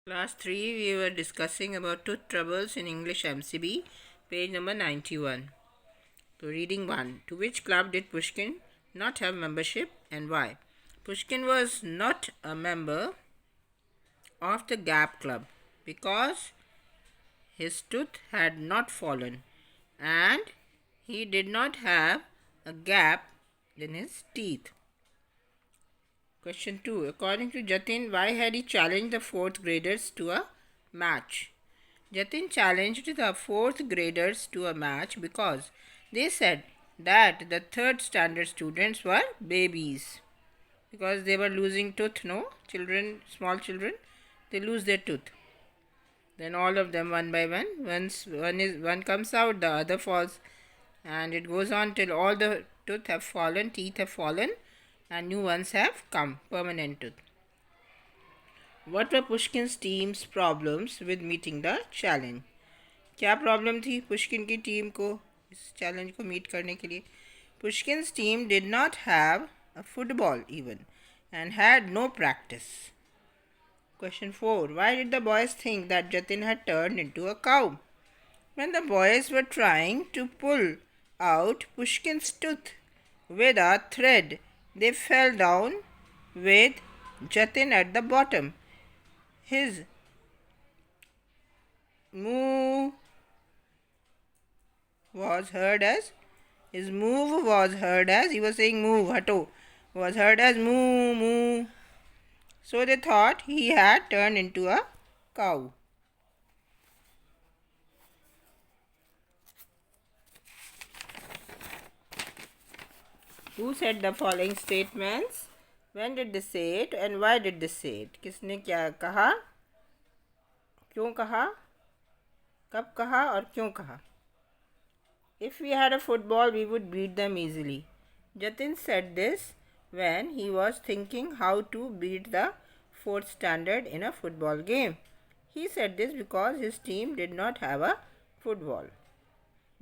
Class 3, we were discussing about tooth troubles in English MCB, page number 91. So, reading 1. To which club did Pushkin not have membership and why? Pushkin was not a member of the Gap Club because his tooth had not fallen and he did not have a gap in his teeth. Question 2. According to Jatin, why had he challenged the 4th graders to a match? Jatin challenged the 4th graders to a match because they said that the 3rd standard students were babies. Because they were losing tooth, no? Children, small children, they lose their tooth. Then all of them one by one. Once one comes out, the other falls. And it goes on till all the teeth have fallen, and new ones have come, permanent tooth. What were Pushkin's team's problems with meeting the challenge? क्या problem थी Pushkin की team को इस challenge को meet करने के लिए? Pushkin's team did not have a football even and had no practice. Question 4. Why did the boys think that Jatin had turned into a cow? When the boys were trying to pull out Pushkin's tooth with a thread, they fell down with Jatin at the bottom. His moo was heard as he was saying move, hato, was heard as moo moo. So they thought he had turned into a cow. Who said the following statements? When did they say it and why did they say it? किसने क्या कहा, क्यों कहा, कब कहा और क्यों कहा? If we had a football, we would beat them easily. Jatin said this when he was thinking how to beat the 4th standard in a football game. He said this because his team did not have a football.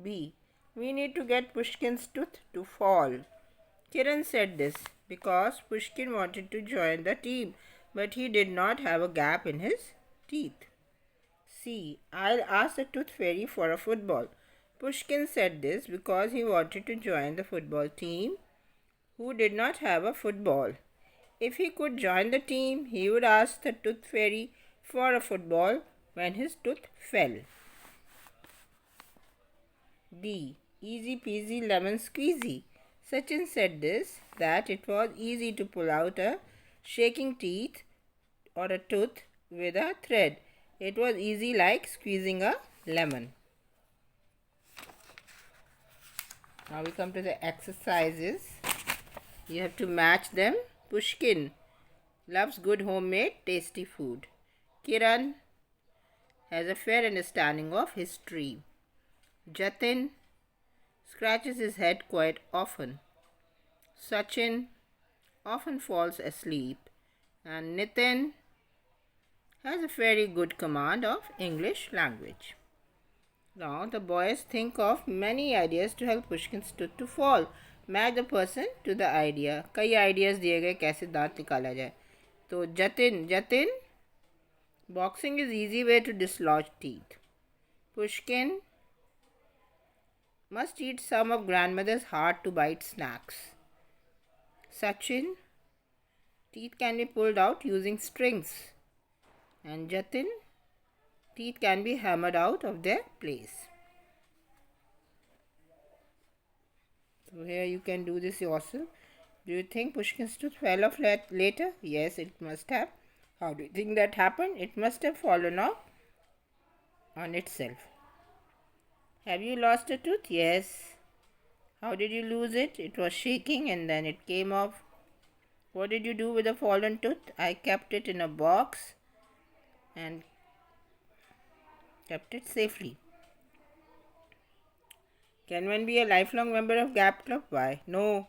B. We need to get Pushkin's tooth to fall. Kiran said this because Pushkin wanted to join the team, but he did not have a gap in his teeth. C. I'll ask the tooth fairy for a football. Pushkin said this because he wanted to join the football team who did not have a football. If he could join the team, he would ask the tooth fairy for a football when his tooth fell. D. Easy peasy lemon squeezy. Sachin said this that it was easy to pull out a shaking teeth or a tooth with a thread. It was easy like squeezing a lemon. Now we come to the exercises. You have to match them. Pushkin loves good homemade tasty food. Kiran has a fair understanding of history. Jatin scratches his head quite often. Sachin often falls asleep. And Nitin has a very good command of English language. Now the boys think of many ideas to help Pushkin's tooth to fall. Match the person to the idea. कई ideas दिए गए कैसे दांत निकाला जाए. तो Jatin, boxing is easy way to dislodge teeth. Pushkin must eat some of grandmother's hard to bite snacks. Sachin, teeth can be pulled out using strings. And Jatin, teeth can be hammered out of their place. So here you can do this yourself. Do you think Pushkin's tooth fell off later? Yes, it must have. How do you think that happened? It must have fallen off on itself. Have you lost a tooth? Yes. How did you lose it? It was shaking and then it came off. What did you do with the fallen tooth? I kept it in a box and kept it safely. Can one be a lifelong member of Gap Club? Why? No,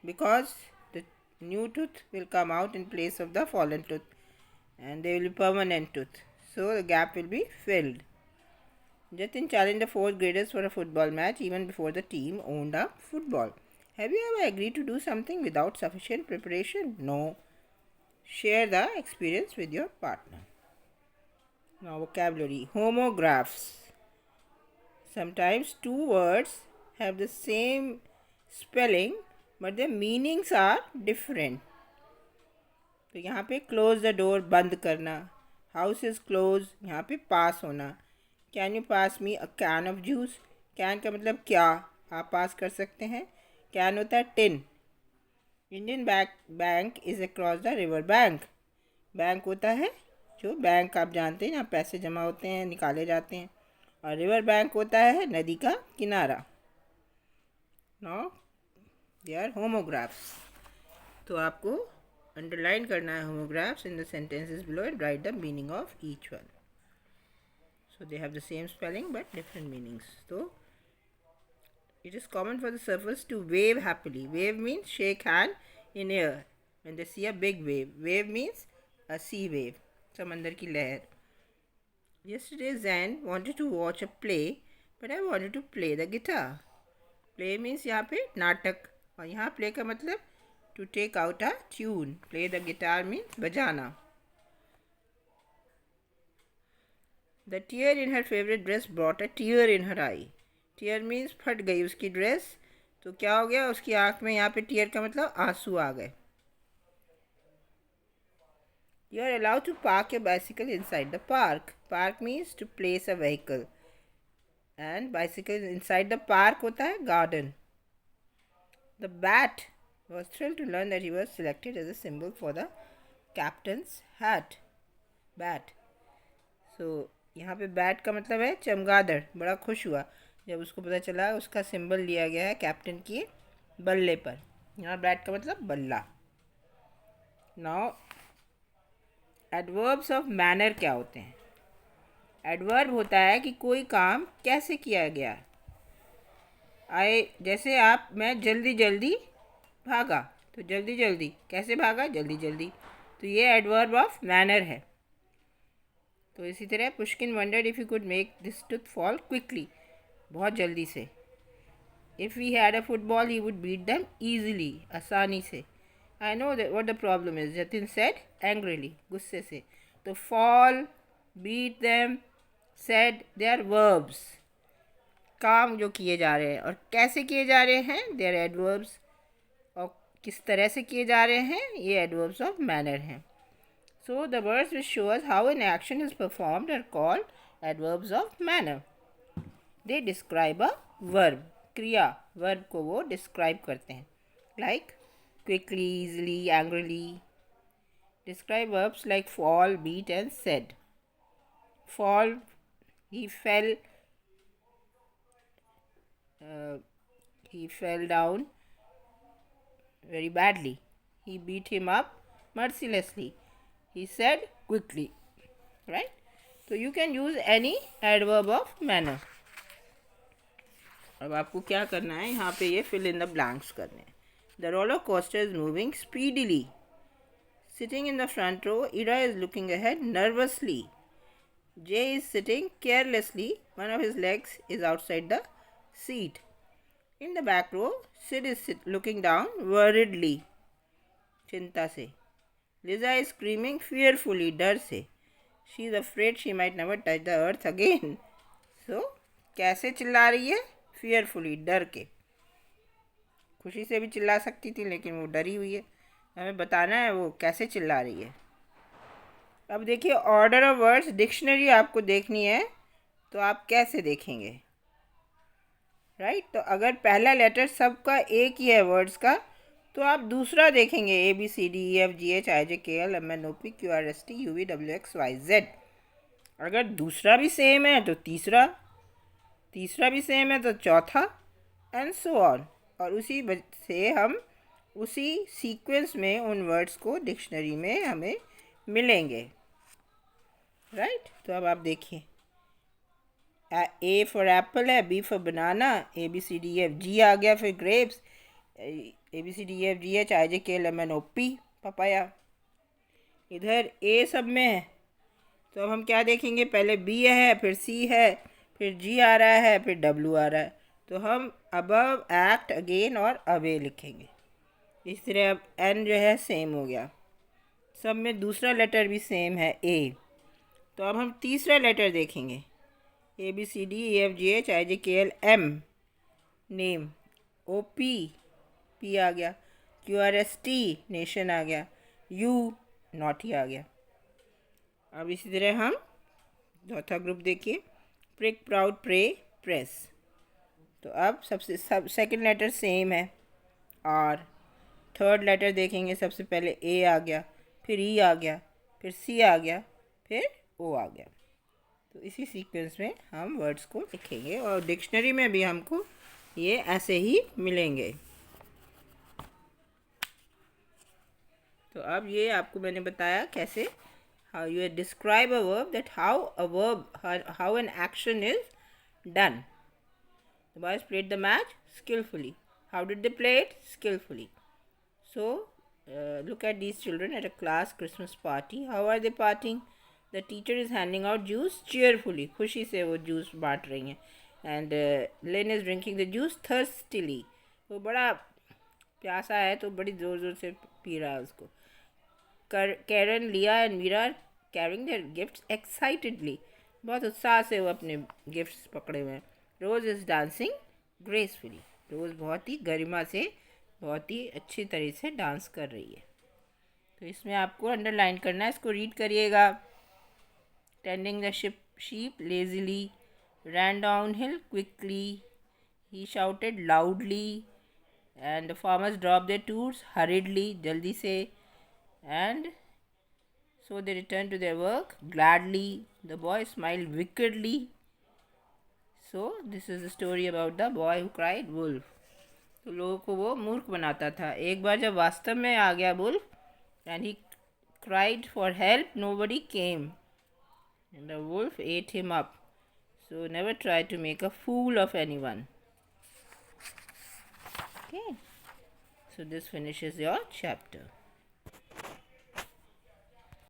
because the new tooth will come out in place of the fallen tooth and they will be permanent tooth. So the gap will be filled. Jatin challenged the 4th graders for a football match even before the team owned a football. Have you ever agreed to do something without sufficient preparation? No. Share the experience with your partner. Now vocabulary. Homographs. Sometimes two words have the same spelling but their meanings are different. तो यहाँ पे close the door, बंद करना. House is close, यहाँ पे पास होना. Can you pass me a can of juice. Can का मतलब क्या, आप पास कर सकते हैं. कैन होता है tin. Indian bank is across the river bank. Bank होता है जो बैंक आप जानते हैं, यहाँ पैसे जमा होते हैं, निकाले जाते हैं. और रिवर बैंक होता है नदी का किनारा. Now they are homographs. तो आपको अंडरलाइन करना है homographs in the sentences below and write the meaning of each one. So they have the same spelling but different meanings. So it is common for the surfers to wave happily. Wave means shake hand in air when they see a big wave. Wave means a sea wave, समंदर की लहर. Yesterday Zan wanted to watch a play but I wanted to play the guitar. Play means यहाँ पे नाटक, और यहाँ play का मतलब to take out a tune. Play the guitar means बजाना. The tear in her favorite dress brought a tear in her eye. Tear means फट गई उसकी ड्रेस, तो क्या हो गया उसकी आँख में. यहाँ पे tear का मतलब आंसू आ गए. You are allowed to park your bicycle inside the park. Park means to place a vehicle. And bicycle inside the park होता है garden. The bat was thrilled to learn that he was selected as a symbol for the captain's hat. Bat. So यहाँ पे bat का मतलब है चमगादड़. बड़ा खुश हुआ जब उसको पता चला उसका सिंबल लिया गया है कैप्टन की बल्ले पर. यहाँ बैट का मतलब बल्ला. नाउ एडवर्ब्स ऑफ मैनर क्या होते हैं. एडवर्ब होता है कि कोई काम कैसे किया गया. जैसे मैं जल्दी जल्दी भागा, तो जल्दी जल्दी कैसे भागा, जल्दी जल्दी. तो ये एडवर्ब ऑफ मैनर है. तो इसी तरह Pushkin wondered if you could make this tooth fall quickly, बहुत जल्दी से. If we had a football he would beat them easily, आसानी से. I know what the problem is, Jatin said angrily, गुस्से से. तो fall, beat them, said, they are verbs, काम जो किए जा रहे हैं. और कैसे किए जा रहे हैं, दे आर एडवर्ब्स. और किस तरह से किए जा रहे हैं, ये एडवर्ब्स ऑफ मैनर हैं. So the words which show us how an action is performed are called adverbs of manner. They describe a verb. क्रिया, verb को वो describe करते हैं. Like quickly, easily, angrily. Describe verbs like fall, beat and said. Fall, he fell down very badly. He beat him up mercilessly. He said quickly, right? So you can use any adverb of manner. अब आपको क्या करना है, यहाँ पे ये fill in the blanks करने हैं. The roller coaster is moving speedily. Sitting in the front row, Ira is looking ahead nervously. Jay is sitting carelessly. One of his legs is outside the seat. In the back row, Sid is looking down worriedly. चिंता से. Liza is screaming fearfully, डर से. She is afraid she might never touch the earth again. So, कैसे चिल्ला रही है, fearfully, डर के. खुशी से भी चिल्ला सकती थी लेकिन वो डरी हुई है. हमें बताना है वो कैसे चिल्ला रही है. अब देखिए ऑर्डर ऑफ वर्ड्स. डिक्शनरी आपको देखनी है तो आप कैसे देखेंगे, राइट. तो अगर पहला लेटर सबका एक ही है वर्ड्स का, तो आप दूसरा देखेंगे ABCDEFGH IJKL MNOP QRST UVWXYZ. अगर दूसरा भी सेम है तो तीसरा भी सेम है तो चौथा, एंड सो ऑन. और उसी से हम उसी सीक्वेंस में उन वर्ड्स को डिक्शनरी में हमें मिलेंगे, राइट. तो अब आप देखिए, A फॉर एप्पल है, B फॉर बनाना, ABCDEFG आ गया, फिर grapes, ABCDEFGH IJKL MNOP papaya. इधर A सब में है, तो अब हम क्या देखेंगे, पहले B है, फिर C है, फिर G आ रहा है, फिर W आ रहा है. तो हम अबव, एक्ट, अगेन और अवे लिखेंगे. इस तरह अब N जो है सेम हो गया, सब में दूसरा लेटर भी सेम है A. तो अब हम तीसरा लेटर देखेंगे. ABCDEFGHIJKLM name. OP P आ गया. QRST नेशन आ गया. U नॉटी आ गया. अब इसी तरह हम चौथा ग्रुप देखिए. Prick proud pray press. तो अब सेकंड लेटर सेम है. और थर्ड लेटर देखेंगे. सबसे पहले A आ गया, फिर E आ गया, फिर C आ गया, फिर O आ गया. तो इसी सीक्वेंस में हम वर्ड्स को लिखेंगे और डिक्शनरी में भी हमको ये ऐसे ही मिलेंगे. तो अब ये आपको मैंने बताया कैसे how you describe a verb, that how an action is done. The boys played the match skillfully. How did they play it? Skillfully. So look at these children at a class Christmas party. How are they partying? The teacher is handing out juice cheerfully. खुशी से वो juice बांट रही हैं. And Lynn is drinking the juice thirstily. वो बड़ा प्यासा है तो बड़ी ज़ोर ज़ोर से पी रहा है उसको. Karen, Leah and Mira are carrying their gifts excitedly. बहुत उत्साह से वो अपने गिफ्ट्स पकड़े हुए हैं. रोज इज़ डांसिंग ग्रेसफुली. रोज़ बहुत ही गरिमा से, बहुत ही अच्छी तरह से डांस कर रही है. तो इसमें आपको अंडरलाइन करना है. इसको रीड करिएगा. Tending the sheep lazily, ran downhill quickly, he shouted loudly, and the farmers dropped their tools hurriedly, जल्दी से, and so they returned to their work gladly. The boy smiled wickedly. So this is the story about the boy who cried wolf. तो लोगों को वो मूर्ख बनाता था. एक बार जब वास्तव में आ गया wolf and he cried for help, nobody came and the wolf ate him up. So never try to make a fool of anyone. Okay, so this finishes your chapter.